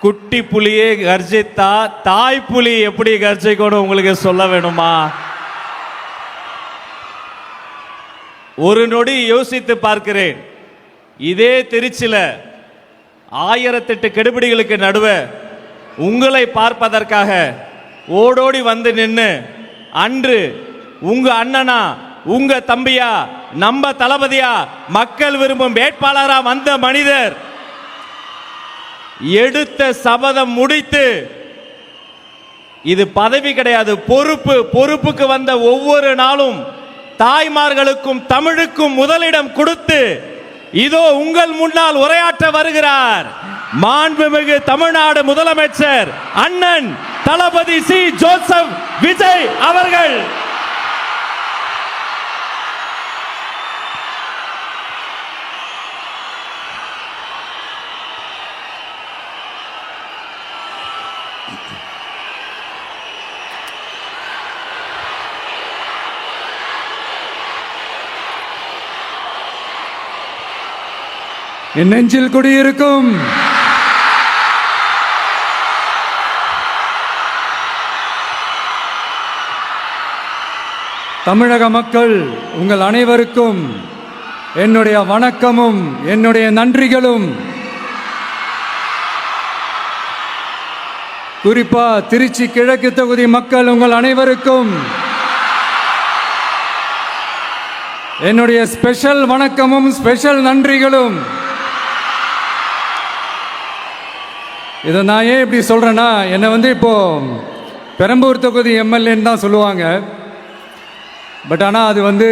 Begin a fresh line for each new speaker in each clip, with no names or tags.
குட்டி புலியே கர்ஜித்தா தாய் புலி எப்படி கர்ஜிக்கணும் உங்களுக்கு சொல்ல வேணுமா? ஒரு நொடி யோசித்து பார்க்கிறேன். இதே திருச்சியில 1008 கெடுபிடிகளுக்கு நடுவே உங்களை பார்ப்பதற்காக ஓடோடி வந்து நின்று அன்று உங்க அண்ணனா உங்க தம்பியா நம்ம தளபதியா மக்கள் விரும்பும் வேட்பாளரா வந்த மனிதர் எடுத்த சபதம் முடித்து, இது பதவி கிடையாது, பொறுப்பு. பொறுப்புக்கு வந்த ஒவ்வொரு நாளும் தாய்மார்களுக்கும் தமிழுக்கும் முதலிடம் கொடுத்து இதோ உங்கள் முன்னால் உரையாற்ற வருகிறார் மாண்புமிகு தமிழ்நாடு முதலமைச்சர் அண்ணன் தளபதி சி ஜோசப் விஜய் அவர்கள்.
என் நெஞ்சில் குடியிருக்கும் தமிழக மக்கள் உங்கள் அனைவருக்கும் என்னுடைய வணக்கமும் என்னுடைய நன்றிகளும். குறிப்பா திருச்சி கிழக்கு தொகுதி மக்கள் உங்கள் அனைவருக்கும் என்னுடைய ஸ்பெஷல் வணக்கமும் ஸ்பெஷல் நன்றிகளும். இதை நான் ஏன் இப்படி சொல்கிறேன்னா, என்னை இப்போ பெரம்பூர் தொகுதி எம்எல்ஏன்னு தான் சொல்லுவாங்க. பட் ஆனால் அது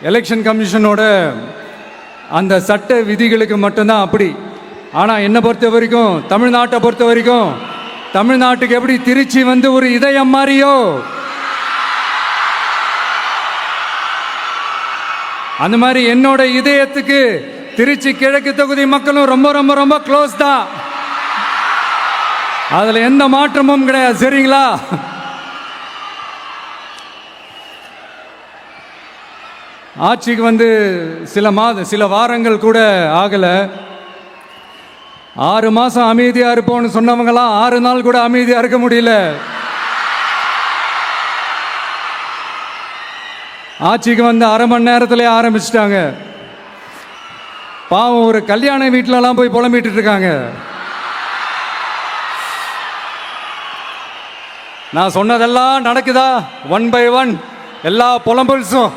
எலெக்ஷன் கமிஷனோட அந்த சட்ட விதிகளுக்கு மட்டும்தான் அப்படி. ஆனால் என்னை பொறுத்த வரைக்கும், தமிழ்நாட்டை பொறுத்த வரைக்கும், தமிழ்நாட்டுக்கு எப்படி திருச்சி ஒரு இதயம் மாதிரியோ, அந்த மாதிரி என்னோட இதயத்துக்கு திருச்சி கிழக்கு தொகுதி மக்களும் ரொம்ப ரொம்ப ரொம்ப க்ளோஸ் தான். அதுல எந்த மாற்றமும் கிடையாது. சரிங்களா? ஆட்சிக்கு சில வாரங்கள் கூட ஆகல. 6 மாசம் அமைதியா இருப்போம்னு சொன்னவங்களாம் 6 நாள் கூட அமைதியா இருக்க முடியல. ஆட்சிக்கு அரை மணி நேரத்திலே ஆரம்பிச்சிட்டாங்க. பாவம், ஒரு கல்யாண வீட்டிலலாம் போய் புலம்பிட்டு இருக்காங்க. நான் சொன்னதெல்லாம் நடக்குதா? 1 by 1 எல்லா புலம்பல்ஸும்.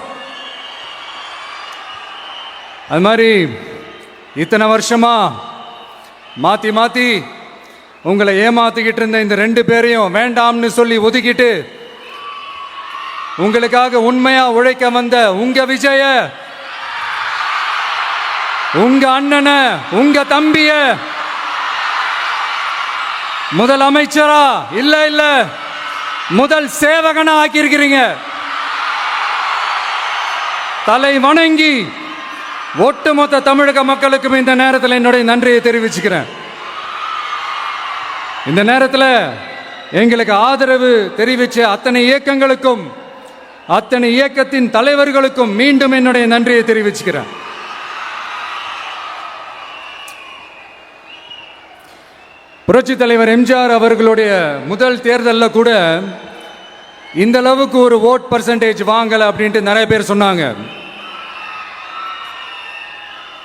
அது மாதிரி இத்தனை வருஷமா மாத்தி மாத்தி உங்களை ஏமாத்திக்கிட்டு இருந்த இந்த 2 பேரையும் வேண்டாம்னு சொல்லி ஒதுக்கிட்டு உங்களுக்காக உண்மையா உழைக்க வந்த உங்க விஜய, உங்க அண்ணனை, உங்க தம்பிய முதல் அமைச்சரா இல்ல முதல் சேவகனா ஆக்கியிருக்கிறீங்க. தலை வணங்கி ஒட்டுமொத்த தமிழக மக்களுக்கும் இந்த நேரத்தில் என்னுடைய நன்றியை தெரிவிச்சுக்கிறேன். இந்த நேரத்தில் எங்களுக்கு ஆதரவு தெரிவிச்ச அத்தனை இயக்கங்களுக்கும், அத்தனை இயக்கத்தின் தலைவர்களுக்கும் மீண்டும் என்னுடைய நன்றியை தெரிவிச்சுக்கிறேன். புரட்சி தலைவர் எம்ஜிஆர் அவர்களுடைய முதல் தேர்தலில் கூட இந்த அளவுக்கு ஒரு ஓட் பர்சன்டேஜ் வாங்கல அப்படின்ட்டு நிறைய பேர் சொன்னாங்க.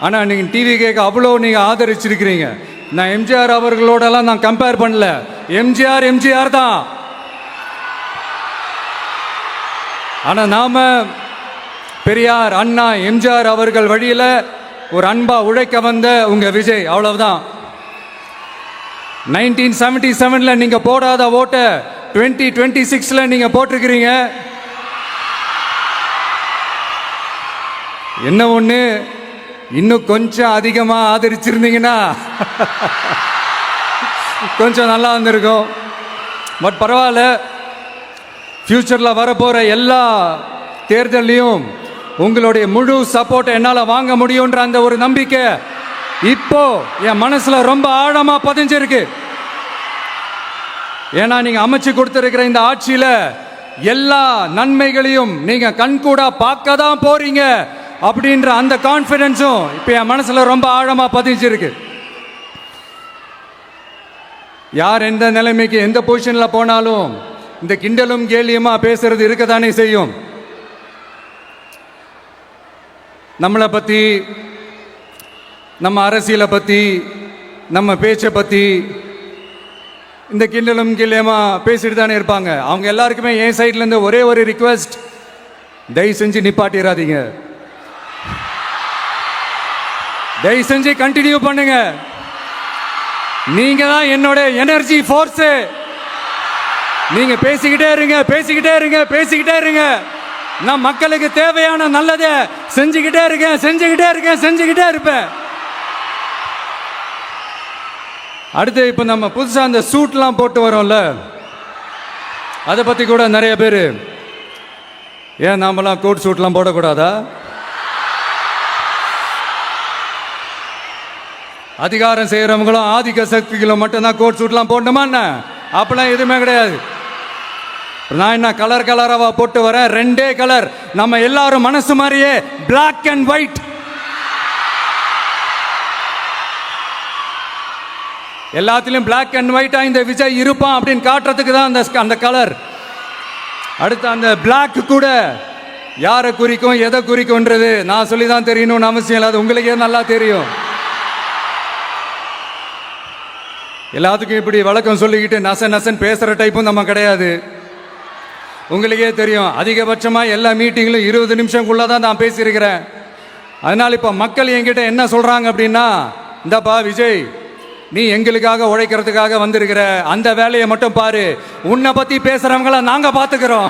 ஆனா நீங்க டிவி கேட்க அவ்வளோ நீங்க ஆதரிச்சிருக்கிறீங்க. நான் எம்ஜிஆர் அவர்களோடலாம் நான் கம்பேர் பண்ணல. எம்ஜிஆர் தான். ஆனா நாம பெரியார், அண்ணா, எம்ஜிஆர் அவர்கள் வழியில ஒரு அன்பா உழைக்க வந்த உங்க விஜய், அவ்வளவுதான். 1977 நீங்க போடாத ஓட்ட 2026 நீங்க போட்டிருக்கிறீங்க. என்ன ஒண்ணு, இன்னும் கொஞ்சம் அதிகமா ஆதரிச்சிருந்தீங்கன்னா கொஞ்சம் நல்லா வந்திருக்கும். பட் பரவாயில்ல, ஃபியூச்சர்ல வரப்போற எல்லா தேர்தலையும் உங்களுடைய முழு சப்போர்ட்டை என்னால் வாங்க முடியுன்ற அந்த ஒரு நம்பிக்கை இப்போ என் மனசுல ரொம்ப ஆழமா பதிஞ்சிருக்கு. ஏன்னா நீங்க அமைச்சு கொடுத்திருக்கிற இந்த ஆட்சியில எல்லா நன்மைகளையும் நீங்க கண்கூடா பார்க்க தான் போறீங்க அப்படின்ற அந்த கான்ஃபிடன்ஸும் இப்ப என் மனசுல ரொம்ப ஆழமா பதிஞ்சிருக்கு. யார் எந்த நிலைமைக்கு எந்த பொசிஷனில் போனாலும் இந்த கிண்டலும் கேலியுமா பேசுறது இருக்கத்தானே செய்யும். நம்மளை பற்றி, நம்ம அரசியலை பற்றி, நம்ம பேச்சை பற்றி இந்த கிண்டலும் கேலியுமா பேசிட்டு தானே இருப்பாங்க. அவங்க எல்லாருக்குமே என் சைட்லேருந்து ஒரே ஒரு ரிக்வெஸ்ட், தயவு செஞ்சு நிப்பாட்டிடாதீங்க. தயவு செஞ்சு கண்டினியூ பண்ணுங்க. நீங்க தான் என்னோட எனர்ஜி ஃபோர்ஸ். நீங்க பேசிக்கிட்டே இருங்க, பேசிக்கிட்டே இருங்க, பேசிக்கிட்டே இருங்க. நான் மக்களுக்கு தேவையான நல்லதை செஞ்சுக்கிட்டே இருக்கேன், செஞ்சுக்கிட்டே இருக்கேன், செஞ்சுக்கிட்டே இருப்பேன். அடுத்து இப்போ நம்ம புதுசாக அந்த சூட்லாம் போட்டு வரோம்ல, அதை பற்றி கூட நிறைய பேர், ஏன் நாமெல்லாம் கோட் சூட்லாம் போடக்கூடாதா? அதிகாரம் செய்கிறவங்களும் ஆதிக்க சக்திகளும் மட்டும்தான் கோட் சூட்லாம் போடணுமா என்ன? அப்பெல்லாம் எதுவுமே கிடையாது. நான் என்ன கலர் கலராக போட்டு வரேன், ரெண்டே கலர், நம்ம எல்லாரும் மனசு மாதிரியே பிளாக் அண்ட் ஒயிட். எல்லாத்திலும் பிளாக் அண்ட் ஒயிட்டா இந்த விஜய் இருப்பான் அப்படின்னு காட்டுறதுக்கு தான் அந்த கலர். அடுத்து அந்த பிளாக் கூட யாரை குறிக்கும் எதை குறிக்கும்ன்றது நான் சொல்லி தான் தெரியணும்னு அவசியம் இல்லை, அது உங்களுக்கே நல்லா தெரியும். எல்லாத்துக்கும் இப்படி வழக்கம் சொல்லிக்கிட்டு நச நசன் பேசுகிற டைப்பும் நம்ம கிடையாது. உங்களுக்கே தெரியும், அதிகபட்சமாக எல்லா மீட்டிங்கிலும் 20 நிமிஷம்குள்ளே தான் நான் பேசியிருக்கிறேன். அதனால் இப்போ மக்கள் என்கிட்ட என்ன சொல்கிறாங்க அப்படின்னா, இந்தப்பா விஜய், நீ எங்களுக்காக உழைக்கிறதுக்காக வந்திருக்கிற, அந்த வேலையை மட்டும் பாரு, உன்னை பற்றி பேசுகிறவங்கள நாங்கள் பார்த்துக்கிறோம்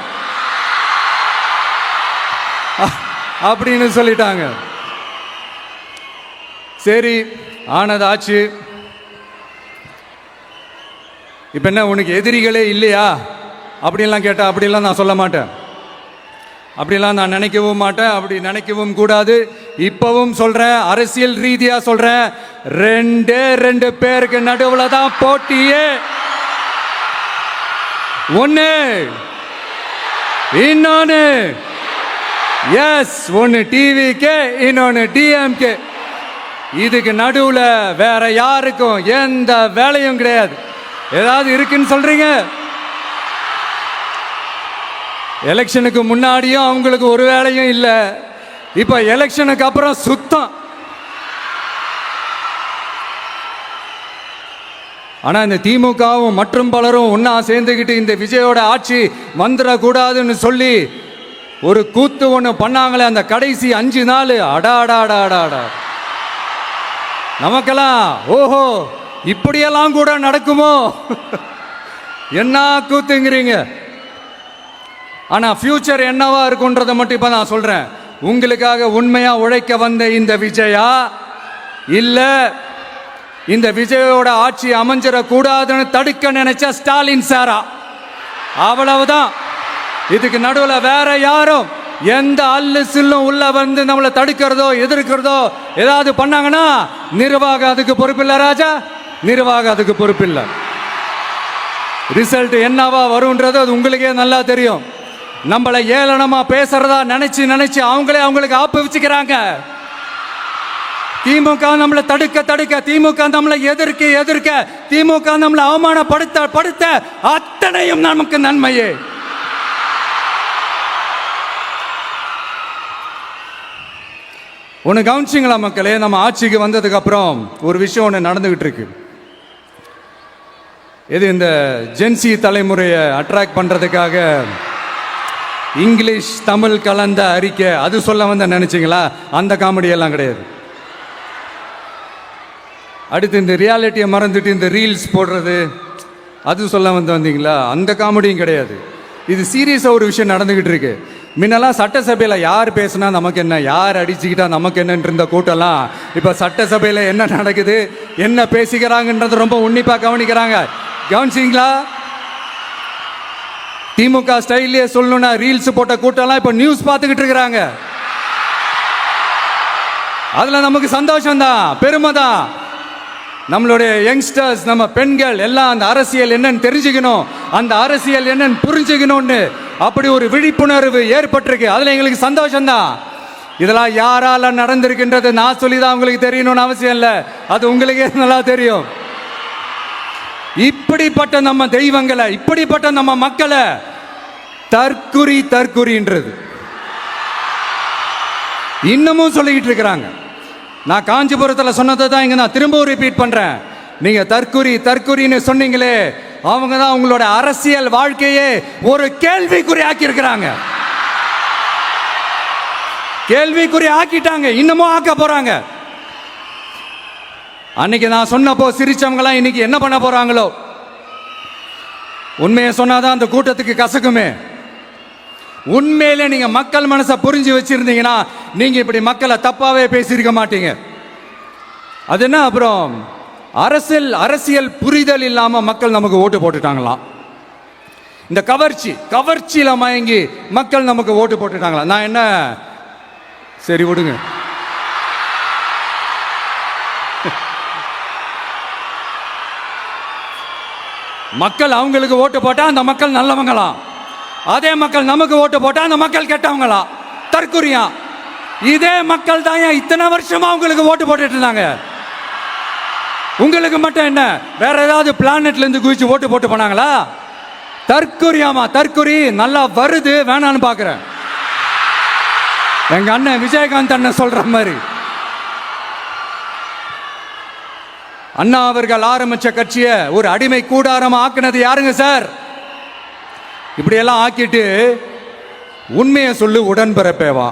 அப்படின்னு சொல்லிட்டாங்க. சரி, ஆனது ஆச்சு. இப்போ என்ன, உனக்கு எதிரிகளே இல்லையா அப்படின்லாம் கேட்டால் அப்படிலாம் நான் சொல்ல மாட்டேன். அப்படிலாம் நான் நினைக்கவும் மாட்டேன், அப்படி நினைக்கவும் கூடாது. இப்பவும் சொல்கிறேன், அரசியல் ரீதியாக சொல்கிறேன், ரெண்டு பேருக்கு நடுவில் தான் போட்டியே. ஒன்று இன்னொன்று, எஸ், ஒன்று டிவிகே, இன்னொன்று டிஎம்கே. இதுக்கு நடுவில் வேற யாருக்கும் எந்த வேலையும் கிடையாது. ஏதாவது இருக்குன்னு சொல்றீங்க? எலெக்ஷனுக்கு முன்னாடியும் அவங்களுக்கு ஒரு வேலையும் இல்லை, இப்ப எலெக்ஷனுக்கு அப்புறம் சுத்தம். ஆனா இந்த திமுகவும் மற்றும் பலரும் ஒன்னா சேர்ந்துக்கிட்டு இந்த விஜயோட ஆட்சி வந்துடக்கூடாதுன்னு சொல்லி ஒரு கூத்து ஒண்ணு பண்ணாங்களே, அந்த கடைசி 5 நாள், அடாடாடாடாடா, நமக்கெல்லாம் ஓஹோ இப்படியெல்லாம் கூட நடக்குமோ என்ன கூத்துங்கிறீங்க. ஆனா ஃபியூச்சர் என்னவா இருக்குன்றதை மட்டும் இப்ப நான் சொல்றேன். உங்களுக்காக உண்மையா உழைக்க வந்த இந்த விஜயா, இல்ல இந்த விஜயோட ஆட்சி அமைஞ்சிடக்கூடாதுன்னு தடுக்க நினைச்ச ஸ்டாலின் சாரா, அவ்வளவுதான். இதுக்கு நடுவில் வேற யாரும் எந்த அல்லு சில்லும் உள்ள வந்து நம்மளை தடுக்கிறதோ எதிர்க்கிறதோ ஏதாவது பண்ணாங்கன்னா நிர்வாகம் அதுக்கு பொறுப்பில்லை ராஜா, நிர்வாகம் அதுக்கு பொறுப்பில்லை. ரிசல்ட் என்னவா வரும்ன்றது அது உங்களுக்கே நல்லா தெரியும். நம்மளை ஏளனமா பேசுறதா நினைச்சு அவங்களுக்கு ஆப்பு வச்சுக்கிறாங்க. திமுக நம்மளை தடுக்க, திமுக நம்மளை எதிர்க்க, திமுக நம்மளை அவமானப்படுத்த அத்தனையும் நமக்கு நன்மையே. ஒன்று கவனிச்சிங்களா மக்களே, நம்ம ஆட்சிக்கு வந்ததுக்கு அப்புறம் ஒரு விஷயம் ஒன்று நடந்துகிட்டு இருக்கு. இது இந்த ஜென்சி தலைமுறையை அட்ராக்ட் பண்றதுக்காக இங்கிலீஷ் தமிழ் கலந்த அறிக்கை, அது சொல்ல வந்த நினைச்சிங்களா? அந்த காமெடி எல்லாம் கிடையாது. அடுத்து இந்த ரியாலிட்டியை மறந்துட்டு இந்த ரீல்ஸ் போடுறது, அது சொல்ல வந்தீங்களா? அந்த காமெடியும் கிடையாது. இது சீரியஸாக ஒரு விஷயம் நடந்துகிட்டு இருக்கு. முன்னெல்லாம் சட்டசபையில் யார் பேசுனா நமக்கு என்ன, யார் அடிச்சுக்கிட்டா நமக்கு என்னன்னு இருந்த கூட்டம்லாம் இப்போ சட்டசபையில் என்ன நடக்குது, என்ன பேசிக்கிறாங்கன்றது ரொம்ப உன்னிப்பாக கவனிக்கிறாங்க. கவனிச்சிங்களா? திமுக ஸ்டைல்லே சொல்லணும்னா ரீல்ஸ் போட்ட கூட்டம்லாம் இப்போ நியூஸ் பார்த்துக்கிட்டு இருக்கிறாங்க. அதில் நமக்கு சந்தோஷம் தான், பெருமை தான். நம்மளுடைய யங்ஸ்டர்ஸ், நம்ம பெண்கள் எல்லாம் அந்த அரசியல் என்னன்னு தெரிஞ்சுக்கணும், அந்த அரசியல் என்னன்னு புரிஞ்சுக்கணும்னு அப்படி ஒரு விழிப்புணர்வு ஏற்பட்டிருக்கு. அதுல எங்களுக்கு சந்தோஷம் தான். இதெல்லாம் யாரால நடந்திருக்கின்றது நான் சொல்லிதான் உங்களுக்கு தெரியணும்னு அவசியம் இல்லை, அது உங்களுக்கே நல்லா தெரியும். இப்படிப்பட்ட நம்ம தெய்வங்களை, இப்படிப்பட்ட நம்ம மக்களை தற்குறின்றது இன்னமும் சொல்லிக்கிட்டு இருக்கிறாங்க. நான் காஞ்சிபுரத்தில் சொன்னதை தான் இங்க நான் திரும்பவும் ரிப்பீட் பண்றேன். நீங்க தற்குறின்னு சொன்னீங்களே, அவங்க தான் உங்களோட அரசியல் வாழ்க்கையே ஒரு கேள்விக்குறி ஆக்கி இருக்கிறாங்க. கேள்விக்குறி ஆக்கிட்டாங்க, இன்னமும் ஆக்க போறாங்க. அன்னைக்கு நான் சொன்னப்போ சிரிச்சவங்களாம் இன்னைக்கு என்ன பண்ண போறாங்களோ. உண்மையை சொன்னாதான் அந்த கூட்டத்துக்கு கசக்குமே. உண்மையிலே நீங்க மக்கள் மனசை புரிஞ்சு வச்சிருந்தீங்கன்னா நீங்க இப்படி மக்களை தப்பாவே பேசியிருக்க மாட்டீங்க. அது என்ன, அப்புறம் அரசியல் புரிதல் இல்லாம மக்கள் நமக்கு ஓட்டு போட்டுட்டாங்களாம். இந்த கவர்ச்சியில மயங்கி மக்கள் நமக்கு ஓட்டு போட்டுட்டாங்களா. நான் என்ன, சரி விடுங்க. மக்கள் அவங்களுக்கு ஓட்டு போட்டா அந்த மக்கள் நல்லவங்களாம், அதே மக்கள் நமக்கு ஓட்டு போட்டா அந்த மக்கள் கெட்டவங்களா, தற்குறியா. இதே மக்கள் தான் இத்தனை வருஷமா உங்களுக்கு ஓட்டு போட்டுட்டு இருந்தாங்க. உங்களுக்கு மட்டும் என்ன, வேற ஏதாவது பிளானட்ல இருந்து குதிச்சு ஓட்டு போட்டு போனாங்களா? தற்குறியாமா, தற்குறி நல்லா வருது, வேணான்னு பாக்குறேன். எங்க அண்ணன் விஜயகாந்த் அண்ணன் சொல்ற மாதிரி, அண்ணா அவர்கள் ஆரம்பிச்ச கட்சியை ஒரு அடிமை கூடாரமா ஆக்குனது யாருங்க சார்? இப்படி எல்லாம் ஆக்கிட்டு உண்மையை சொல்லு உடன்பிறப்பேவா.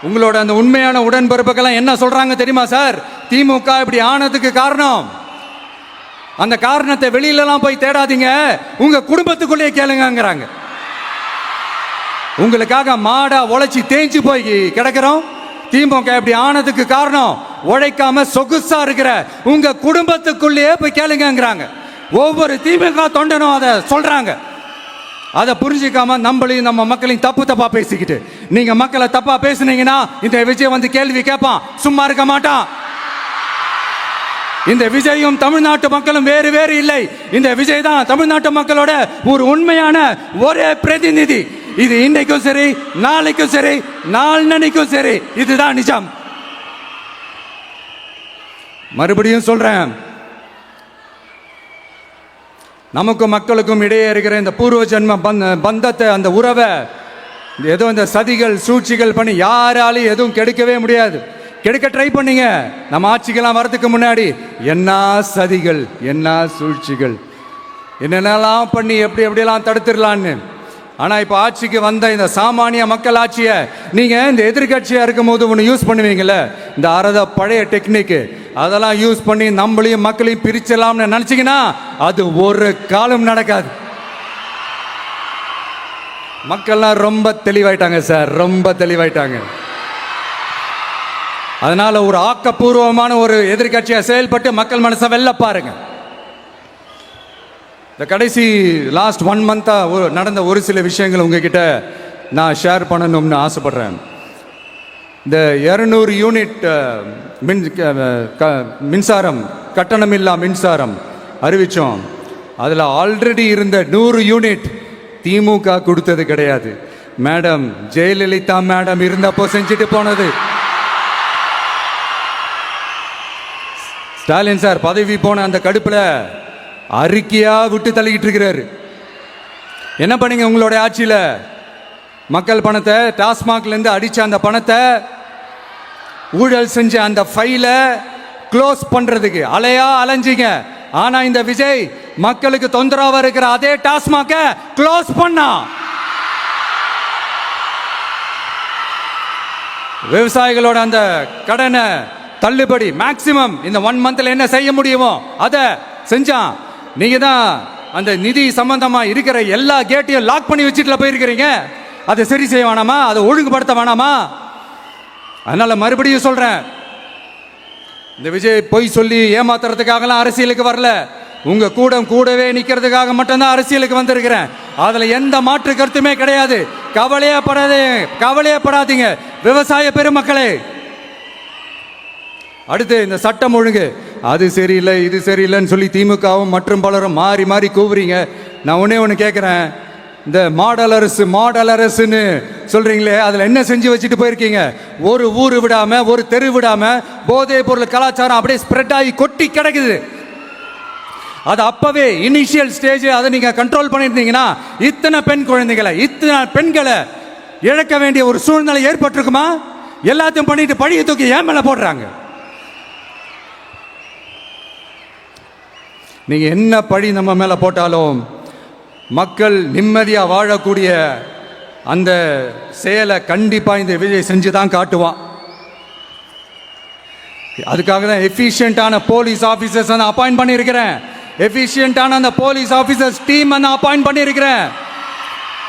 உங்களோட அந்த உண்மையான உடன்பிறப்புக்கெல்லாம் என்ன சொல்றாங்க தெரியுமா சார்? திமுக இப்படி ஆனதுக்கு காரணம், அந்த காரணத்தை வெளியிலலாம் போய் தேடாதீங்க, உங்க குடும்பத்துக்குள்ளேயே கேளுங்கிறாங்க. உங்களுக்காக மாடா உழைச்சி தேஞ்சு போய் கிடக்கிறோம். திமுக இப்படி ஆனதுக்கு காரணம் உழைக்காம சொகுசா இருக்கிற உங்க குடும்பத்துக்குள்ளேயே போய் கேளுங்கிறாங்க. ஒவ்வொரு திமுக தொண்டனும் அதை சொல்றாங்க. அதை புரிஞ்சிக்காம நம்மளையும் நம்ம மக்களையும் தப்பா பேசிக்கிட்டு, நீங்க மக்களை தப்பா பேசுனீங்கன்னா இந்த விஜய் வந்து கேள்வி கேட்பான், சும்மா இருக்க மாட்டான். இந்த விஜயும் தமிழ்நாட்டு மக்களும் வேறு இல்லை. இந்த விஜய் தான் தமிழ்நாட்டு மக்களோட ஒரு உண்மையான ஒரே பிரதிநிதி. இது இன்னைக்கும் சரி, நாளைக்கும் சரி, நாளன்னைக்கும் சரி, இதுதான் நிஜம். மறுபடியும் சொல்றேன், நமக்கும் மக்களுக்கும் இடையே இருக்கிற இந்த பூர்வ ஜென்ம பந்தத்தை, அந்த உறவை ஏதோ இந்த சதிகள் சூழ்ச்சிகள் பண்ணி யாராலையும் எதுவும் கெடுக்கவே முடியாது. கெடுக்க ட்ரை பண்ணீங்க. நம்ம ஆட்சிக்கெல்லாம் வரதுக்கு முன்னாடி என்ன சதிகள், என்ன சூழ்ச்சிகள், என்னென்னலாம் பண்ணி எப்படியெல்லாம் தடுத்துடலான்னு. ஆனா இப்ப ஆட்சிக்கு வந்த இந்த சாமானிய மக்கள் ஆட்சியை நீங்க இந்த எதிர்கட்சியா இருக்கும் போது ஒன்று யூஸ் பண்ணுவீங்கல்ல, இந்த பழைய டெக்னிக், அதெல்லாம் யூஸ் பண்ணி நம்மளையும் மக்களையும் பிரிச்சலாம்னு நினைச்சீங்கன்னா அது ஒரு காலம் நடக்காது. மக்கள்லாம் ரொம்ப தெளிவாயிட்டாங்க சார், ரொம்ப தெளிவாயிட்டாங்க. அதனால ஒரு ஆக்கப்பூர்வமான ஒரு எதிர்கட்சியா செயல்பட்டு மக்கள் மனசை வெல்ல பாருங்க. இந்த கடைசி லாஸ்ட் 1 மந்தா நடந்த ஒரு சில விஷயங்கள் உங்ககிட்ட நான் ஷேர் பண்ணணும்னு ஆசைப்படுறேன். இந்த 200 யூனிட் மின்சாரம், கட்டணமில்லா மின்சாரம் அறிவிச்சோம். அதில் ஆல்ரெடி இருந்த 100 யூனிட் திமுக கொடுத்தது கிடையாது. மேடம் ஜெயலலிதா மேடம் இருந்தப்போ செஞ்சுட்டு போனது. ஸ்டாலின் சார் பதவி போன அந்த கடுப்புல அறிக்கையா விட்டு தள்ளிக்கிட்டு இருக்கிறாரு. என்ன பண்ணீங்க உங்களோட ஆட்சியில? மக்கள் பணத்தை, டாஸ்மாக்ல இருந்து அடிச்ச அந்த பணத்தை, ஊழல் செஞ்ச அந்த ஃபைல க்ளோஸ் பண்றதுக்கு அலைஞ்சீங்க. ஆனா இந்த விஜய் மக்களுக்கு தொந்தரவா இருக்கிற அதே டாஸ்மாக க்ளோஸ் பண்ணா. விவசாயிகளோட அந்த கடனை தள்ளுபடி மேக்சிமம் இந்த 1 மந்த்ல என்ன செய்ய முடியுமோ அதை செஞ்சான். நீங்க தான் அந்த நிதி சம்பந்தமா இருக்கிற எல்லா கேட்டையும் லாக் பண்ணி வச்சுட்டு போயிருக்கிறீங்க. அதை சரி செய்ய வேணாமா? அதை ஒழுங்குபடுத்த வேணாமா? அதனால மறுபடியும் சொல்றேன், இந்த விஜய் பொய் சொல்லி ஏமாத்துறதுக்காகலாம் அரசியலுக்கு வரல. உங்க கூடவே நிக்கிறதுக்காக மட்டும்தான் அரசியலுக்கு வந்திருக்கிறேன். அதுல எந்த மாற்று கருத்துமே கிடையாது. கவலையப்படாதீங்க விவசாய பெருமக்களே. அடுத்து இந்த சட்டம் ஒழுங்கு, அது சரியில்லை இது சரியில்லைன்னு சொல்லி திமுகவும் மற்றும் பலரும் மாறி கூவுறீங்க. நான் ஒன்று கேட்குறேன், இந்த மாடல் அரசுன்னு சொல்றீங்களே, அதில் என்ன செஞ்சு வச்சுட்டு போயிருக்கீங்க? ஒரு ஊர் விடாம, ஒரு தெரு விடாம போதைப் பொருள் கலாச்சாரம் அப்படியே ஸ்ப்ரெட் ஆகி கொட்டி கிடக்குது. அது அப்பவே இனிஷியல் ஸ்டேஜ் அதை நீங்க கண்ட்ரோல் பண்ணியிருந்தீங்கன்னா இத்தனை பெண் குழந்தைகளை, இத்தனை பெண்களை இழக்க வேண்டிய ஒரு சூழ்நிலை ஏற்பட்டிருக்குமா? எல்லாத்தையும் பண்ணிட்டு பழிய தூக்கி ஏன் மேல போடுறாங்க. நீங்க என்ன பழி நம்ம மேல போட்டாலும் மக்கள் நிம்மதியா வாழக்கூடிய அந்த செயலை கண்டிப்பா இந்த விஜய் செஞ்சு தான் காட்டுவான். அதுக்காக தான் எஃபிஷியன்டான போலீஸ் ஆபீசர்ஸ் நான் அப்பாயிண்ட் பண்ணியிருக்கிறேன். எஃபிஷியன்டான அந்த போலீஸ் ஆபீசர்ஸ் டீம் நான் அப்பாயிண்ட் பண்ணியிருக்கிறேன்.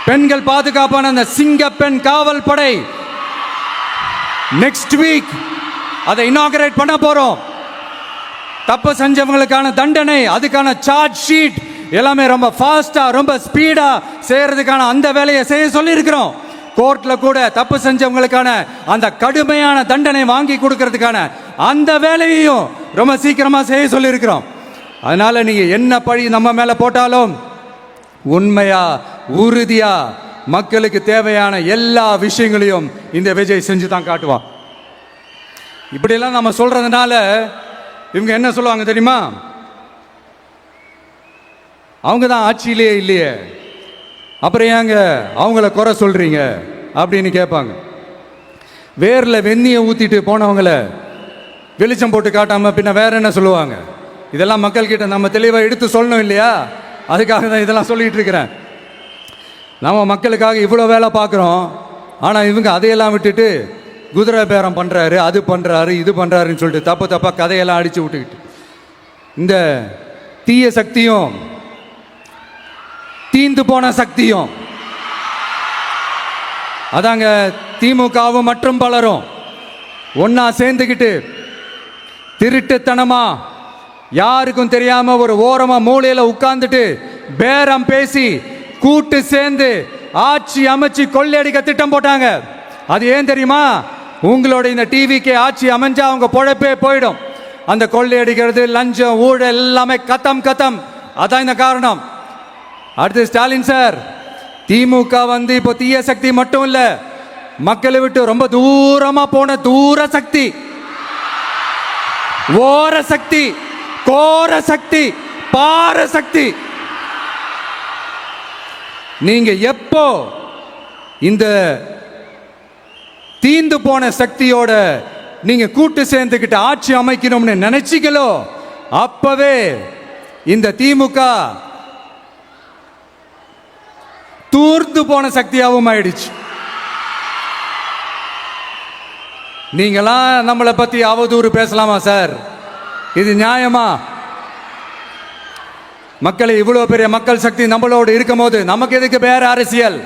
பெண்கள் பாதுகாப்பான அந்த சிங்க பெண் காவல் படை நெக்ஸ்ட் வீக் அதை இனாகரேட் பண்ண போறோம். தப்பு செஞ்சவங்களுக்கான தண்டனை, அதுக்கான சார்ஜ் ஷீட் எல்லாமே ரொம்ப ஃபாஸ்டா, ரொம்ப ஸ்பீடா செய்யறதுக்கான அந்த வேலையை செய்ய சொல்லி இருக்கிறோம். கோர்ட்ல கூட தப்பு செஞ்சவங்களுக்கான அந்த கடுமையான தண்டனை வாங்கி கொடுக்கறதுக்கான அந்த வேலையையும் ரொம்ப சீக்கிரமா செய்ய சொல்லி இருக்கிறோம். அதனால நீங்க என்ன பழி நம்ம மேல போட்டாலும் உண்மையா உறுதியா மக்களுக்கு தேவையான எல்லா விஷயங்களையும் இந்த விஜய் செஞ்சு தான் காட்டுவான். இப்படியெல்லாம் நம்ம சொல்றதுனால இவங்க என்ன சொல்லுவாங்க தெரியுமா? அவங்க தான் ஆட்சியிலே இல்லையே, அப்புறம் ஏங்க அவங்கள குறை சொல்றீங்க அப்படின்னு கேட்பாங்க. வேரில் வெந்நியை ஊத்திட்டு போனவங்கள வெளிச்சம் போட்டு காட்டாம பின்ன வேற என்ன சொல்லுவாங்க? இதெல்லாம் மக்கள் கிட்ட நம்ம தெளிவாக எடுத்து சொல்லணும் இல்லையா? அதுக்காக தான் இதெல்லாம் சொல்லிட்டு இருக்கிறேன். நம்ம மக்களுக்காக இவ்வளோ வேலை பார்க்குறோம், ஆனால் இவங்க அதையெல்லாம் விட்டுட்டு குதிரை பேரம் பண்ணுறாரு, அது பண்ணுறாரு, இது பண்ணுறாருன்னு சொல்லிட்டு தப்பு தப்பாக கதையெல்லாம் அடித்து விட்டுக்கிட்டு இந்த தீய சக்தியும் தீந்து போன சக்தியும் அதாங்க திமுகவும் மற்றும் பலரும் ஒன்னா சேர்ந்துக்கிட்டு திருட்டுத்தனமா யாருக்கும் தெரியாம ஒரு ஓரமா மூலையில உட்கார்ந்துட்டு பேரம் பேசி கூட்டு சேர்ந்து ஆட்சி அமைச்சு கொள்ளையடிக்க திட்டம் போட்டாங்க. அது ஏன் தெரியுமா? உங்களோட இந்த டிவிக்கு ஆட்சி அமைஞ்சா அவங்க பொழப்பே போயிடும். அந்த கொள்ளையடிக்கிறது, லஞ்சம், ஊழல் எல்லாமே கத்தம் கத்தம். அதான் இந்த காரணம். அடுத்து ஸ்டாலின் சார், திமுக வந்து இப்போ தீய சக்தி மட்டும் இல்ல, மக்களை விட்டு ரொம்ப தூரமா போன தூர சக்தி, ஓர சக்தி, கோர சக்தி, பார சக்தி. நீங்க எப்போ இந்த தீந்து போன சக்தியோட நீங்க கூட்டு சேர்ந்துக்கிட்டு ஆட்சி அமைக்கணும்னு நினைச்சீங்களோ அப்பவே இந்த திமுக தூர்ந்து போன சக்தியாகவும் ஆயிடுச்சு. நீங்களாம் நம்மளை பத்தி அவதூறு பேசலாமா சார்? இது நியாயமா? மக்களை இவ்வளவு பெரிய மக்கள் சக்தி நம்மளோடு இருக்கும் போது நமக்கு எதுக்கு வேற அரசியல்?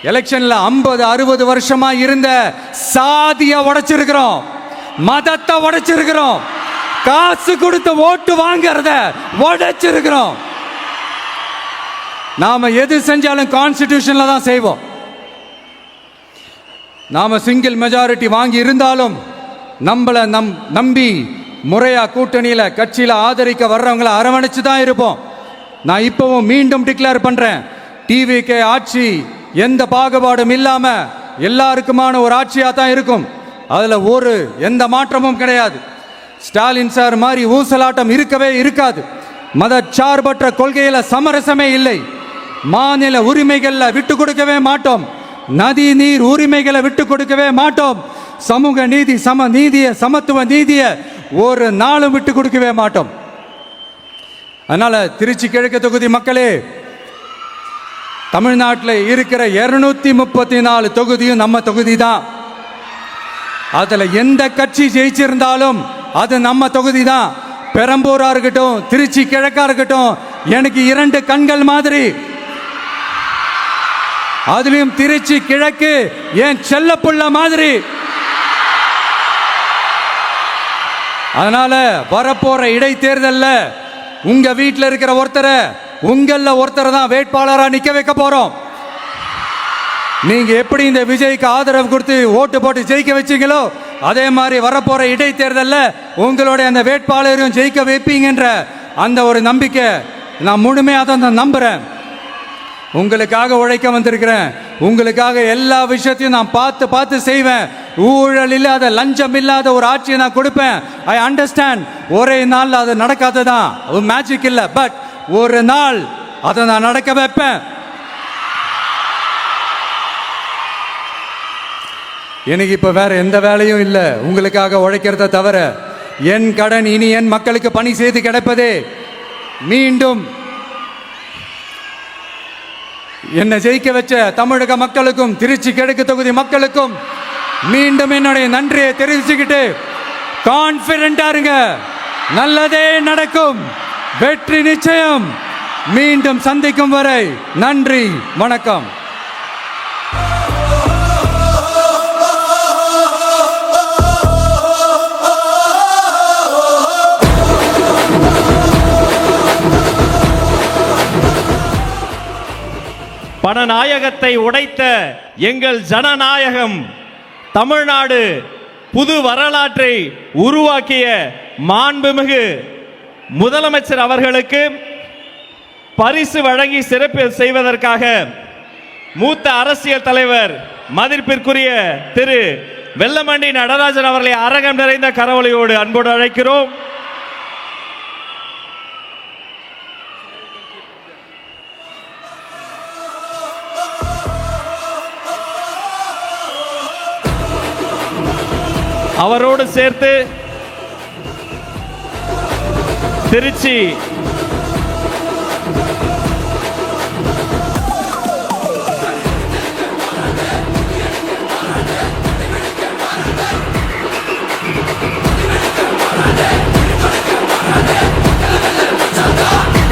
எலெக்ஷன்ல 50-60 வருஷமா இருந்த சாதிய உடைச்சிருக்கிறோம், மதத்தை உடைச்சிருக்கிறோம், காசு கொடுத்து ஓட்டு வாங்கறத உடைச்சிருக்கிறோம். நாம எது செஞ்சாலும் கான்ஸ்டிடியூஷன்ல தான் செய்வோம். நாம சிங்கிள் மெஜாரிட்டி வாங்கி இருந்தாலும் நம்மளை நம்பி முறையா கூட்டணியில கட்சியில ஆதரிக்க வர்றவங்களை அரவணைச்சு தான் இருப்போம். நான் இப்பவும் மீண்டும் டிக்ளேர் பண்றேன், டிவிகே ஆட்சி எந்த பாகுபாடும் இல்லாம எல்லாருக்குமான ஒரு ஆட்சியா தான் இருக்கும். அதுல எந்த மாற்றமும் கிடையாது. ஸ்டாலின் சார் மாதிரி ஊசலாட்டம் இருக்கவே இருக்காது. மதச்சார்பற்ற கொள்கையில சமரசமே இல்லை. மாநில உரிமைகள்ல விட்டு கொடுக்கவே மாட்டோம். நதி நீர் உரிமைகளை விட்டு கொடுக்கவே மாட்டோம். சமூக நீதி, சம நீதிய, சமத்துவ நீதிய ஒரு நாளும் விட்டு கொடுக்கவே மாட்டோம். அதனால திருச்சி கிழக்கு தொகுதி மக்களே, தமிழ்நாட்டில் இருக்கிற 234 தொகுதியும் நம்ம தொகுதி தான். அதுல எந்த கட்சி ஜெயிச்சிருந்தாலும் அது நம்ம தொகுதி தான். பெரம்பூரா இருக்கட்டும், திருச்சி கிழக்கா இருக்கட்டும், எனக்கு 2 கண்கள் மாதிரி. அதுலயும் திருச்சி கிழக்கு என் செல்ல புள்ள மாதிரி. அதனால வரப்போற இடைத்தேர்தல்ல உங்க வீட்டில் இருக்கிற ஒருத்தரை, உங்கள ஒருத்தரை தான் வேட்பாளராக நிக்க வைக்க போறோம். நீங்க எப்படி இந்த விஜய்க்கு ஆதரவு கொடுத்து ஓட்டு போட்டு ஜெயிக்க வச்சீங்களோ அதே மாதிரி வரப்போற இடைத்தேர்தல்ல உங்களுடைய அந்த வேட்பாளரையும் ஜெயிக்க வைப்பீங்கன்ற அந்த ஒரு நம்பிக்கை நான் முழுமையாக தான் நம்புறேன். உங்களுக்காக உழைக்க வந்திருக்கிறேன். உங்களுக்காக எல்லா விஷயத்தையும் நான் பார்த்து செய்வேன். ஊழல் இல்லாத லஞ்சம் இல்லாத ஒரு ஆட்சியை நான் கொடுப்பேன். I understand. ஒரே நாள் அது நடக்காததான், மேஜிக் இல்லை. பட் ஒரு நாள் அதை நான் நடக்க வைப்பேன். எனக்கு இப்ப வேற எந்த வேலையும் இல்லை உங்களுக்காக உழைக்கிறத தவிர. என் கடன் இனி என் மக்களுக்கு பணி செய்து கிடைப்பதே. மீண்டும் என்னை ஜெயிக்க வச்ச தமிழக மக்களுக்கும் திருச்சி கிழக்கு தொகுதி மக்களுக்கும் மீண்டும் என்னுடைய நன்றியை தெரிவிச்சுக்கிட்டு கான்பிடண்டா இருங்க, நல்லதே நடக்கும், வெற்றி நிச்சயம். மீண்டும் சந்திக்கும் வரை நன்றி, வணக்கம்.
பணநாயகத்தை உடைத்த எங்கள் ஜனநாயகம் தமிழ்நாடு புது வரலாற்றை உருவாக்கிய மாண்புமிகு முதலமைச்சர் அவர்களுக்கு பரிசு வழங்கி சிறப்பு செய்வதற்காக மூத்த அரசியல் தலைவர் மதிப்பிற்குரிய திரு வெல்லமண்டி நடராஜன் அவர்களை அரங்கம் நிறைந்த கரவொலியோடு அன்போடு அழைக்கிறோம். அவரோடு சேர்த்து திருச்சி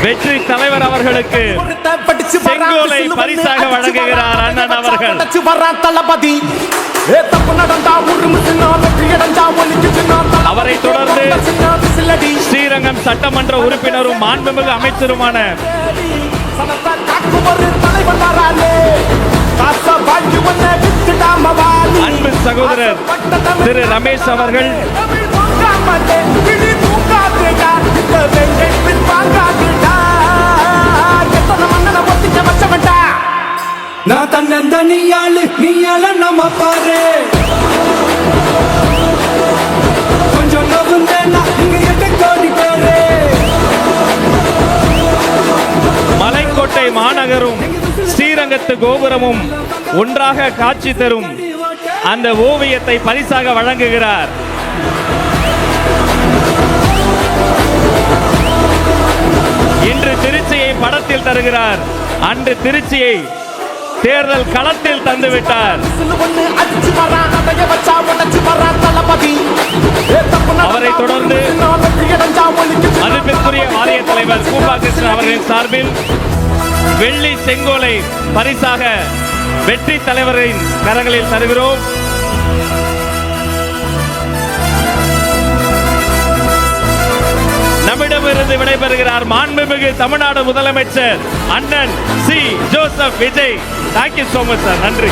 வெற்றி தலைவர் அவர்களுக்கு செங்கோலை பரிசாக வழங்குகிறார் அண்ணன் அவர்கள். அவரை தொடர்ந்து ஸ்ரீரங்கம் சட்டமன்ற உறுப்பினரும் மாண்புமிகு அமைச்சருமான அன்பு சகோதரர் திரு ரமேஷ் அவர்கள்
நான் தன்னந்த நீயாளு நம்ம பாரு கொஞ்சம் இங்க எட்டு கோடி பேரு.
மலைக்கோட்டை மாநகரும் ஸ்ரீரங்கத்து கோபுரமும் ஒன்றாக காட்சி தரும் அந்த ஓவியத்தை பரிசாக வழங்குகிறார். இன்று திருச்சியை படத்தில் தருகிறார், அன்று திருச்சியை தேர்தல் களத்தில் தந்துவிட்டார். அவரை தொடர்ந்து மதிப்பிற்குரிய வாரிய தலைவர் கூபா கிருஷ்ணன் அவர்களின் சார்பில் வெள்ளி செங்கோலை பரிசாக வெற்றி தலைவரின் கரங்களில் தருகிறோம். நம்மிடமிருந்து விடைபெறுகிறார் மாண்புமிகு தமிழ்நாடு முதலமைச்சர் அண்ணன் C. Joseph Vijay. Thank you so much sir. நன்றி.